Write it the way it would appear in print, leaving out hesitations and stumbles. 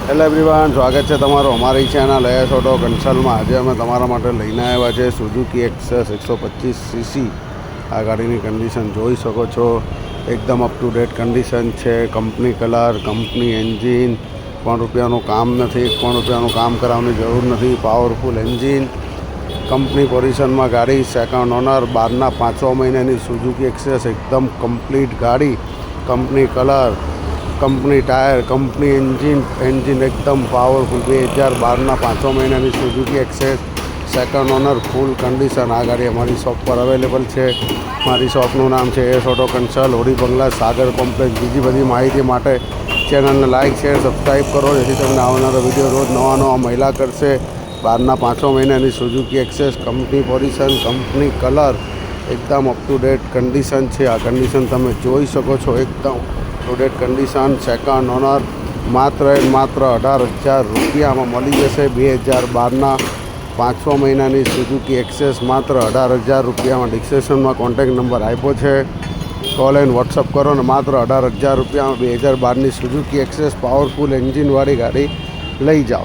Hello everyone, સ્વાગત છે તમારું અમારી ચેનલ એસ ઓટો કન્સલ્ટમાં। આજે અમે તમારા માટે લઈને આવ્યા છે સુઝુકી એક્સેસ 125cc। આ ગાડીની કન્ડિશન જોઈ શકો છો, એકદમ અપ ટુ ડેટ કન્ડિશન છે। કંપની કલર, કંપની એન્જિન, ₹1 કામ નથી, ₹1 કામ કરાવવાની જરૂર નથી। પાવરફુલ એન્જિન, કંપની પોઝિશનમાં ગાડી, સેકન્ડ ઓનર, 12ના 5મા મહિનાની સુઝુકી એક્સેસ, એકદમ કમ્પ્લીટ ગાડી। Company colour, company tyre, company engine એકદમ પાવરફુલ। 2012ના 5મા મહિનાની Suzuki Access, second owner, full condition. આ ગાડી અમારી શોપ પર અવેલેબલ છે। મારી શોપનું નામ છે એસ ઓટો કન્સલ્ટ, ઓડી બંગલા, સાગર કોમ્પ્લેક્સ। બીજી બધી માહિતી માટે ચેનલને લાઇક, શેર, સબસ્ક્રાઈબ કરો, જેથી તમને આવનારા વિડીયો રોજ નવા મહિલા કરશે। 12ના 5મા મહિનાની Suzuki access, company position, company colour, એકદમ અપ ટુ ડેટ કન્ડિશન છે। આ કન્ડિશન તમે જોઈ શકો છો, એકદમ up to date condition. Second owner, માત્ર 18,000 રૂપિયામાં મળી જશે। 2012ના 5મા મહિનાની સુઝુકી એક્સેસ માત્ર 18,000 રૂપિયામાં। ડિસ્ક્રિપ્શનમાં કોન્ટેક્ટ નંબર આપ્યો છે, કોલ એન્ડ વોટ્સઅપ કરો ને માત્ર 18,000 રૂપિયામાં 2012ની સુઝુકી એક્સેસ પાવરફુલ એન્જિનવાળી ગાડી લઈ જાઓ।